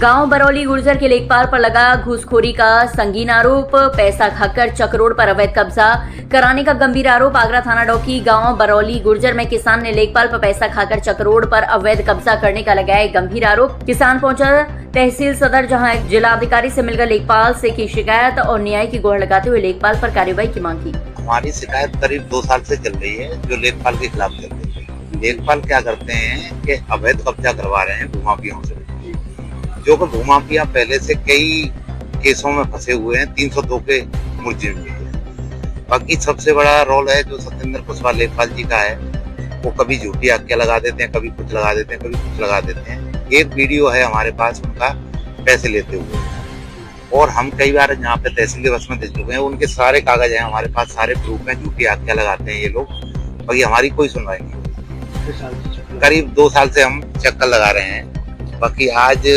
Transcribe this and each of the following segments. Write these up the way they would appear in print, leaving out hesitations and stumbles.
गांव बरौली गुर्जर के लेखपाल पर लगा घूसखोरी का संगीन आरोप। पैसा खाकर चक रोड पर अवैध कब्जा कराने का गंभीर आरोप। आगरा थाना डौकी गांव बरौली गुर्जर में किसान ने लेखपाल पर पैसा खाकर चक रोड पर अवैध कब्जा करने का लगाया गंभीर आरोप। किसान पहुंचा तहसील सदर, जहां जिलाधिकारी से मिलकर लेखपाल से की शिकायत और न्याय की गुहार लगाते हुए लेखपाल पर कार्रवाई की मांग की। हमारी शिकायत करीब 2 साल से चल रही है, जो लेखपाल के खिलाफ चल रही है। लेखपाल क्या करते हैं कि अवैध कब्जा करवा रहे हैं भूमाफियाओं से, जो कि भूमाफिया पहले से कई केसों में फंसे हुए हैं, 302 के मुलजिम भी है। बाकी सबसे बड़ा रोल है जो सत्येंद्र कुशवाहा लेखपाल जी का है, वो कभी झूठी आज्ञा लगा देते हैं, कभी कुछ लगा देते हैं, कभी कुछ लगा देते हैं। एक वीडियो है हमारे पास उनका पैसे लेते हुए, और हम कई बार यहाँ पे तहसील बस में दे चुके हैं। उनके सारे कागज हैं हमारे पास, सारे प्रूफ हैं। झूठी आज्ञा लगाते हैं ये लोग, बाकी हमारी कोई सुनवाई नहीं होती। करीब 2 साल से हम चक्कर लगा रहे हैं। बाकी आज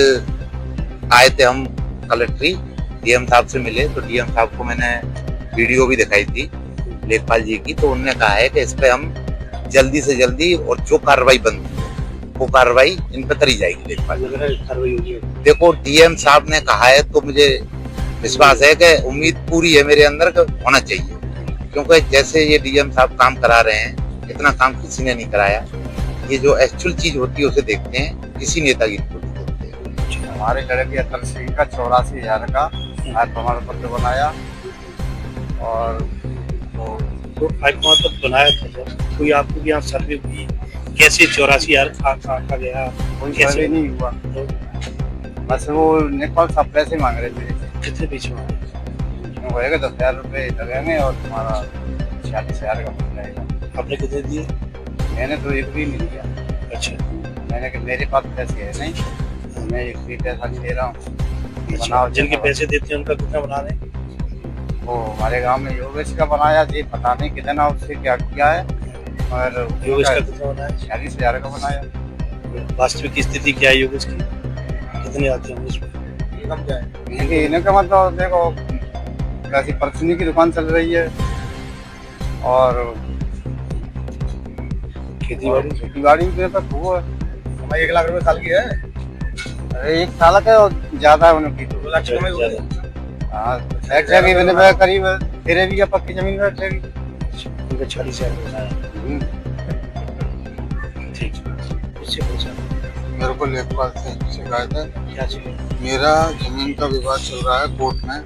आए थे हम कलेक्ट्री, डीएम साहब से मिले, तो डीएम साहब को मैंने वीडियो भी दिखाई थी लेखपाल जी की, तो उन्होंने कहा है कि इस पे हम जल्दी से जल्दी और जो कार्रवाई बनती है वो कार्रवाई इन पे करी जाएगी। लेखपाल देखो, डीएम साहब ने कहा है तो मुझे विश्वास है कि उम्मीद पूरी है मेरे अंदर कि होना चाहिए, क्योंकि जैसे ये डीएम साहब काम करा रहे हैं, इतना काम किसी ने नहीं कराया। ये जो एक्चुअल चीज होती है उसे देखते हैं, किसी नेता की हमारे लड़के तरसीम का 84,000 का आय प्रमाण पत्र बनाया, और तो आय प्रमाण पत्र बनाया था। कोई आपको भी यहाँ सर्वे हुई, कैसे 84,000 आंका गया? कैसे नहीं हुआ, बस वो नेपाल साहब पैसे मांग रहे थे। कितने पीछे होएगा 10,000 रुपये लगेंगे और तुम्हारा 46,000 का मिल जाएगा। आपने कितने दिए? मैंने तो एक भी नहीं दिया। अच्छा, मैंने कहा मेरे पास पैसे है नहीं, मैं एक भी पैसा नहीं दे रहा हूँ। जिनके पैसे देते हैं उनका कितना बना रहे हैं? वो हमारे गांव में योगेश का बनाया जी, पता नहीं कितना उससे क्या किया है, और योगेश का कितना बनाया? 46,000 का बनाया। वास्तविक स्थिति क्या है योगेश की? कितने आते हैं उसमें? इनका मतलब देखो, कैसी परचूनी की दुकान चल रही है, और खेती बाड़ी में तो वो हमारी 1 लाख रुपए साल की है। अरे 1 साल का ज्यादा है उनकी, 2 लाख में हाँ, मैंने करीब तेरे भी या पक्की जमीन में रखेगी। 46,000 ठीक है। मेरे को लेखपाल से शिकायत है। क्या चाहिए? मेरा जमीन का विवाद चल रहा है कोर्ट में,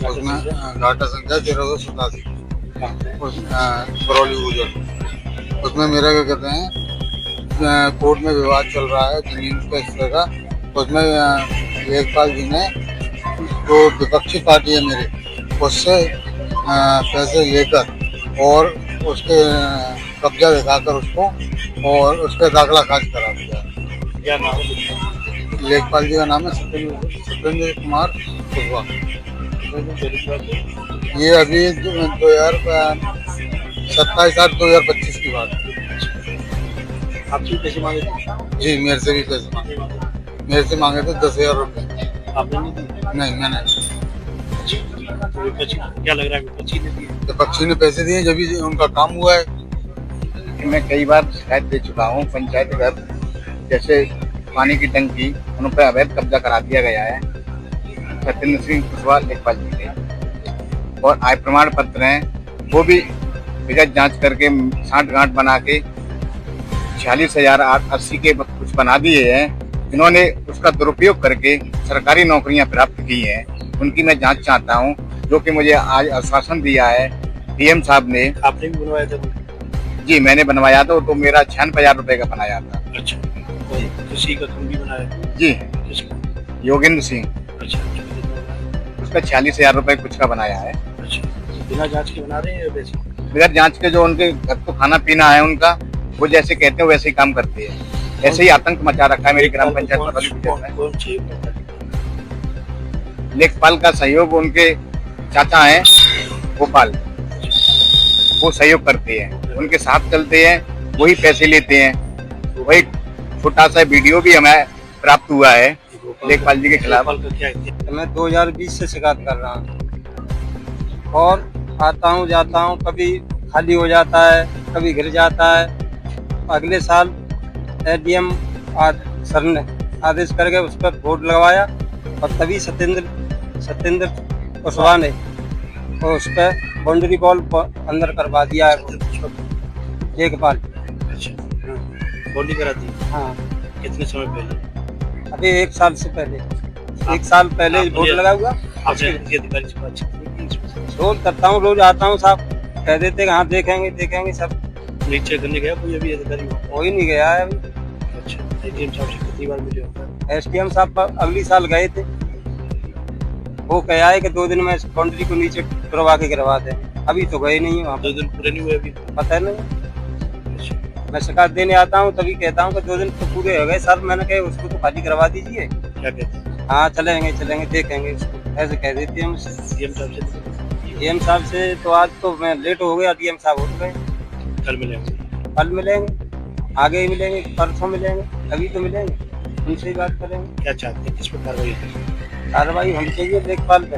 उसमें घाटा संख्या 1387 बरौली गुर्जर, उसमें मेरा क्या कहते हैं, कोर्ट में विवाद चल रहा है जमीन का हिस्से का। उसमें लेखपाल जी ने जो विपक्षी पार्टी है मेरे, उससे पैसे लेकर और उसके कब्जा दिखाकर उसको और उसका दाखला खारिज करा दिया। क्या नाम है? लेखपाल जी का नाम है सत्येंद्र कुमार कुशवाहा। ये अभी 2027-2025 की बात है। आपसे पैसे मांगे थे? जी, मेरे से भी पैसे मांगे, मेरे से मांगे थे 10,000 रुपये। आपने नहीं दिए? नहीं, मैंने। तो विपक्षी क्या लग रहा है, विपक्षी ने दिए? विपक्षी ने पैसे दिए जब भी उनका काम हुआ है। मैं कई बार शिकायत दे चुका हूँ पंचायत घर, जैसे पानी की टंकी, उन पर अवैध कब्जा करा दिया गया है सत्येंद्र सिंह कुशवाहा लेखपाल जी ने, और आय प्रमाण पत्र हैं वो भी विगत जांच करके 60 गांठ बना के 46,080 के कुछ बना दिए हैं। इन्होंने उसका दुरुपयोग करके सरकारी नौकरियां प्राप्त की हैं, उनकी मैं जांच चाहता हूं, जो कि मुझे आज आश्वासन दिया है डीएम साहब ने। आपने भी बनवाया था? जी, मैंने बनवाया था, तो मेरा 96,000 रुपये का बनाया था। अच्छा, तो किसी का तुम भी बनाया? जी, किसका? योगेंद्र सिंह, अच्छा, उसका 46,000 रुपये कुछ का बनाया है। अच्छा, बिना जांच के बना रहे हैं वैसे? बिना जांच के, जो उनके घर को खाना पीना है उनका, वो जैसे कहते हैं वैसे ही काम करते हैं। ऐसे ही आतंक मचा रखा है मेरी ग्राम पंचायत में। लेखपाल का सहयोग उनके चाचा हैं गोपाल, वो सहयोग करते हैं, उनके साथ चलते हैं, वही पैसे लेते हैं। वही छोटा सा वीडियो भी हमें प्राप्त हुआ है लेखपाल जी के खिलाफ। मैं 2020 से शिकायत कर रहा हूँ, और आता हूँ जाता हूँ, कभी खाली हो जाता है, कभी गिर जाता है। अगले साल एडीएम सर ने आदेश करके उस पर बोर्ड लगवाया और तभी सत्येंद्र कुशवाहा ने और उस पर बाउंड्री वॉल अंदर करवा दिया है लेखपाल। अच्छा, बॉडी करा दी। हाँ, कितने समय पहले? अभी 1 साल से पहले, 1 साल पहले आप बोर्ड लगा हुआ। आपने किसी अधिकारी से बातचीत की? रोज करता हूँ, रोज आता हूँ साहब, कह देते हैं हाँ देखेंगे सब। नीचे करने गया कोई अभी अधिकारी? कोई नहीं गया है अभी। अच्छा, एडीएम साहब से कितनी बार मिले होगा? एसडीएम साहब पर अगली साल गए थे, वो कहा है कि 2 दिन में बाउंड्री को नीचे करवा के गिरवा दें। अभी तो गए नहीं वहाँ 2 दिन पूरे नहीं हुए अभी? पता नहीं। अच्छा, मैं शिकायत देने आता हूँ तभी कहता हूँ कि 2 दिन तो पूरे हो गए सर। मैंने कहा उसको तो खाली करवा दीजिए। क्या कहते हैं? हाँ चलेंगे देखेंगे उसको, ऐसे कह देती है मुझसे। सीएम साहब से? डीएम साहब से तो आज तो मैं लेट हो गया, डीएम साहब उठ गए। कल मिलेंगे? कल मिलेंगे, आगे ही मिलेंगे, परसों मिलेंगे, अभी तो मिलेंगे, उनसे ही बात करेंगे। क्या चाहते हैं, किस पर कार्रवाई करें? कार्रवाई होनी चाहिए लेखपाल पे।